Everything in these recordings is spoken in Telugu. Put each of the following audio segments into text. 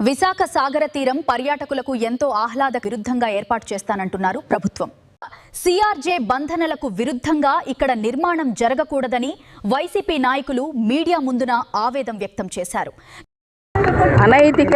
విశాఖ సాగర తీరం పర్యాటకులకు ఎంతో ఆహ్లాద విరుద్ధంగా ఏర్పాటు చేస్తానంటున్నారు ప్రభుత్వం. సిఆర్జే బంధనలకు విరుద్ధంగా ఇక్కడ నిర్మాణం జరగకూడదని వైసీపీ నాయకులు మీడియా ముందున ఆవేదన వ్యక్తం చేశారు. అనైతిక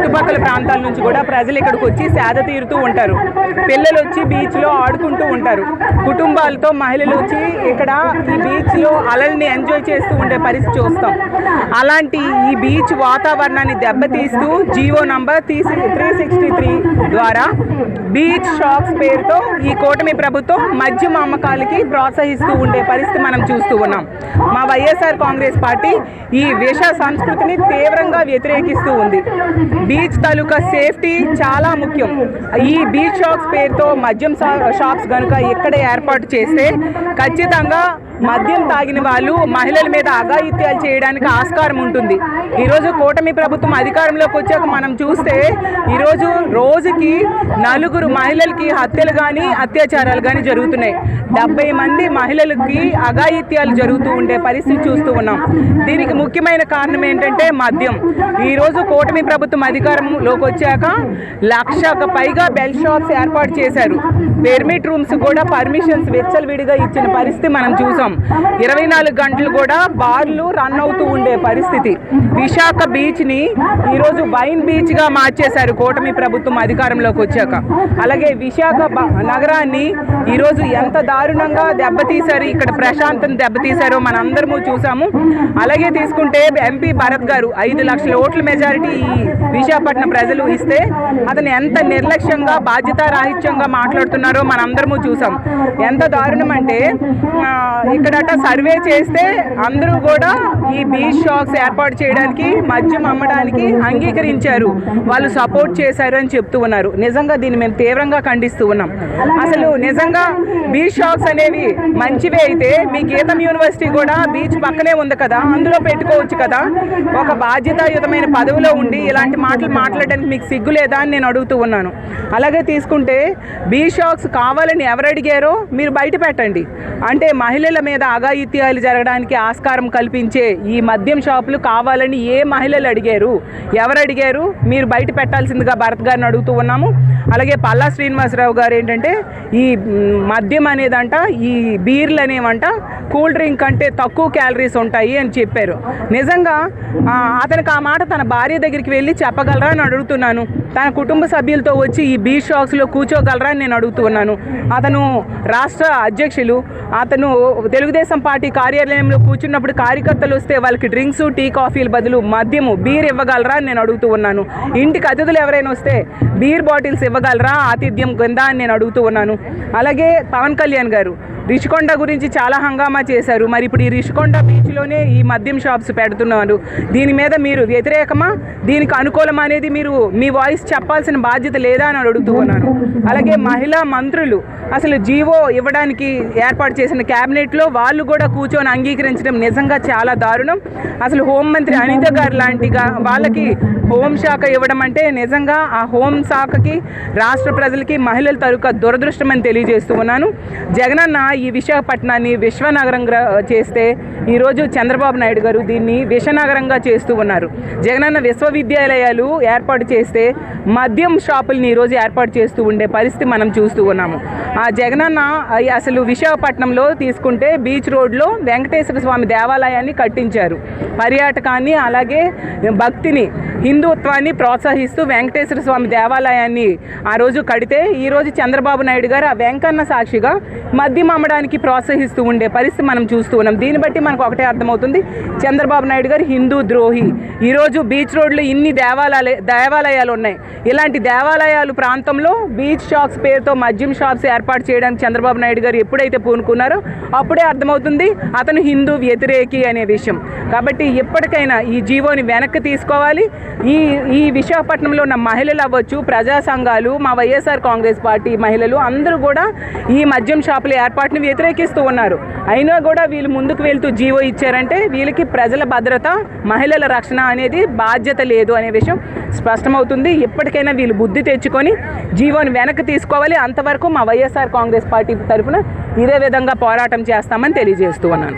చుట్టుపక్కల ప్రాంతాల నుంచి కూడా ప్రజలు ఇక్కడికి వచ్చి సేద తీరుతూ ఉంటారు. పిల్లలు వచ్చి బీచ్లో ఆడుకుంటూ ఉంటారు. కుటుంబాలతో మహిళలు వచ్చి ఇక్కడ ఈ బీచ్లో అలల్ని ఎంజాయ్ చేస్తూ ఉండే పరిస్థితి చూస్తాం. అలాంటి ఈ బీచ్ వాతావరణాన్ని దెబ్బతీస్తూ జీవో నంబర్ 363 ద్వారా బీచ్ షాప్స్ పేరుతో ఈ కూటమి ప్రభుత్వం మద్యం అమ్మకాలకి ప్రోత్సహిస్తూ ఉండే పరిస్థితి మనం చూస్తూ ఉన్నాం. మా వైఎస్ఆర్ కాంగ్రెస్ పార్టీ ఈ విష సంస్కృతిని తీవ్రంగా వ్యతిరేకిస్తూ ఉంది. బీచ్ తాలూకా సేఫ్టీ చాలా ముఖ్యం. ఈ బీచ్ షాప్స్ పేరుతో మద్యం షాప్స్ కనుక ఇక్కడ ఏర్పాటు చేస్తే ఖచ్చితంగా మద్యం తాగిన వాళ్ళు మహిళల మీద అఘాయిత్యాలు చేయడానికి ఆస్కారం ఉంటుంది. ఈరోజు కూటమి ప్రభుత్వం అధికారంలోకి వచ్చాక మనం చూస్తే ఈరోజు రోజుకి 4 మహిళలకి హత్యలు కానీ అత్యాచారాలు కానీ జరుగుతున్నాయి. 70 మంది మహిళలకి అఘాయిత్యాలు జరుగుతూ ఉండే పరిస్థితి చూస్తూ ఉన్నాం. దీనికి ముఖ్యమైన కారణం ఏంటంటే మద్యం. ఈరోజు కూటమి ప్రభుత్వం అధికారంలోకి వచ్చాక 1,00,000కు పైగా బెల్ షాప్స్ ఏర్పాటు చేశారు. పెర్మిట్ రూమ్స్ కూడా పర్మిషన్స్ విచ్చలవిడిగా ఇచ్చిన పరిస్థితి మనం చూసాం. 24 గంటలు కూడా బార్లు రన్ అవుతూ ఉండే పరిస్థితి. విశాఖ బీచ్ని ఈరోజు వైన్ బీచ్గా మార్చేశారు కూటమి ప్రభుత్వం అధికారంలోకి వచ్చాక. అలాగే విశాఖ నగరాన్ని ఈరోజు ఎంత దారుణంగా దెబ్బతీశారు, ఇక్కడ ప్రశాంతం దెబ్బతీశారో మనందరము చూసాము. అలాగే తీసుకుంటే ఎంపీ భరత్ గారు 5 లక్షల ఓట్ల మెజారిటీ ఈ విశాఖపట్నం ప్రజలు ఇస్తే అతను ఎంత నిర్లక్ష్యంగా బాధ్యతారాహిత్యంగా మాట్లాడుతున్నారో మనందరము చూసాం. ఎంత దారుణం అంటే ఇక్కడట సర్వే చేస్తే అందరూ కూడా ఈ బీచ్ షాప్స్ ఏర్పాటు చేయడానికి మద్యం అమ్మడానికి అంగీకరించారు, వాళ్ళు సపోర్ట్ చేశారు అని చెప్తూ ఉన్నారు. నిజంగా దీన్ని మేము తీవ్రంగా ఖండిస్తూ ఉన్నాం. అసలు నిజంగా బీచ్ షాప్స్ అనేవి మంచివే అయితే మీ గీతం యూనివర్సిటీ కూడా బీచ్ పక్కనే ఉంది కదా, అందులో పెట్టుకోవచ్చు కదా. ఒక బాధ్యతాయుతమైన పదవిలో ఉండి ఇలాంటి మాటలు మాట్లాడడానికి మీకు సిగ్గు లేదా అని నేను అడుగుతూ ఉన్నాను. అలాగే తీసుకుంటే బీచ్ షాప్స్ కావాలని ఎవరు అడిగారో మీరు బయట పెట్టండి. అంటే మహిళల మీద అఘాయిత్యాలు జరగడానికి ఆస్కారం కల్పించే ఈ మద్యం షాపులు కావాలని ఏ మహిళలు అడిగారు, ఎవరు అడిగారు, మీరు బయట పెట్టాల్సిందిగా భరత్ గారిని అడుగుతూ ఉన్నాము. అలాగే పల్లా శ్రీనివాసరావు గారు ఏంటంటే ఈ మద్యం అనేదంట, ఈ బీర్లు అనేవంట కూల్ డ్రింక్ అంటే తక్కువ క్యాలరీస్ ఉంటాయి అని చెప్పారు. నిజంగా అతనికి ఆ మాట తన భార్య దగ్గరికి వెళ్ళి చెప్పగలరా అని అడుగుతున్నాను. తన కుటుంబ సభ్యులతో వచ్చి ఈ బీచ్ షాప్స్లో కూర్చోగలరా అని నేను అడుగుతూ ఉన్నాను. అతను రాష్ట్ర అధ్యక్షులు, అతను తెలుగుదేశం పార్టీ కార్యాలయంలో కూర్చున్నప్పుడు కార్యకర్తలు వస్తే వాళ్ళకి డ్రింక్స్ టీ కాఫీల బదులు మద్యము బీర్ ఇవ్వగలరా అని నేను అడుగుతూ ఉన్నాను. ఇంటికి అతిథులు ఎవరైనా వస్తే బీర్ బాటిల్స్ ఇవ్వగలరా ఆతిథ్యం కింద అని నేను అడుగుతూ ఉన్నాను. అలాగే పవన్ కళ్యాణ్ గారు రిషికొండ గురించి చాలా హంగామా చేశారు. మరి ఇప్పుడు ఈ రిషికొండ బీచ్లోనే ఈ మద్యం షాప్స్ పెడుతున్నారు. దీని మీద మీరు వ్యతిరేకమా, దీనికి అనుకూలమా అనేది మీరు మీ వాయిస్ చెప్పాల్సిన బాధ్యత లేదా అని అడుగుతూ ఉన్నాను. అలాగే మహిళా మంత్రులు అసలు జీవో ఇవ్వడానికి ఏర్పాటు చేసిన క్యాబినెట్లో వాళ్ళు కూడా కూర్చొని అంగీకరించడం నిజంగా చాలా దారుణం. అసలు హోంమంత్రి అనిత గారు లాంటిగా వాళ్ళకి హోంశాఖ ఇవ్వడం అంటే నిజంగా ఆ హోంశాఖకి రాష్ట్ర ప్రజలకి మహిళల తరఫున దురదృష్టం అని తెలియజేస్తూ ఉన్నాను. జగనన్న ఈ విశాఖపట్నాన్ని విశ్వనగరంగా చేస్తే ఈరోజు చంద్రబాబు నాయుడు గారు దీన్ని విషనగరంగా చేస్తూ ఉన్నారు. జగనన్న విశ్వవిద్యాలయాలు ఏర్పాటు చేస్తే మద్యం షాపుల్ని ఈరోజు ఏర్పాటు చేస్తూ ఉండే పరిస్థితి మనం చూస్తూ ఉన్నాము. ఆ జగనన్న అసలు విశాఖపట్నంలో తీసుకుంటే బీచ్ రోడ్లో వెంకటేశ్వర స్వామి దేవాలయాన్ని కట్టించారు. పర్యాటకాన్ని అలాగే భక్తిని హిందుత్వాన్ని ప్రోత్సహిస్తూ వెంకటేశ్వర స్వామి దేవాలయాన్ని ఆ రోజు కడితే ఈరోజు చంద్రబాబు నాయుడు గారు ఆ వెంకన్న సాక్షిగా మద్యం అమ్మడానికి ప్రోత్సహిస్తూ ఉండే పరిస్థితి మనం చూస్తూ ఉన్నాం. దీన్ని బట్టి మనకు ఒకటే అర్థమవుతుంది, చంద్రబాబు నాయుడు గారు హిందూ ద్రోహి. ఈరోజు బీచ్ రోడ్లో ఇన్ని దేవాలయాలు ఉన్నాయి. ఇలాంటి దేవాలయాలు ప్రాంతంలో బీచ్ షాప్స్ పేరుతో మద్యం షాప్స్ ఏర్పాటు చేయడానికి చంద్రబాబు నాయుడు గారు ఎప్పుడైతే పూనుకున్నారో అప్పుడే అర్థమవుతుంది అతను హిందూ వ్యతిరేకి అనే విషయం. కాబట్టి ఎప్పటికైనా ఈ జీవోని వెనక్కి తీసుకోవాలి. ఈ విశాఖపట్నంలో ఉన్న మహిళలు అవ్వచ్చు, ప్రజా సంఘాలు, మా వైఎస్ఆర్ కాంగ్రెస్ పార్టీ మహిళలు అందరూ కూడా ఈ మద్యం షాపుల ఏర్పాటుని వ్యతిరేకిస్తూ ఉన్నారు. అయినా కూడా వీళ్ళు ముందుకు వెళ్తూ జీవో ఇచ్చారంటే వీళ్ళకి ప్రజల భద్రత, మహిళల రక్షణ అనేది బాధ్యత లేదు అనే విషయం స్పష్టమవుతుంది. ఎప్పటికైనా వీళ్ళు బుద్ధి తెచ్చుకొని జీవోని వెనక్కి తీసుకోవాలి. అంతవరకు మా వైఎస్ఆర్ కాంగ్రెస్ పార్టీ తరఫున ఇదే విధంగా పోరాటం చేస్తామని తెలియజేస్తూ ఉన్నాను.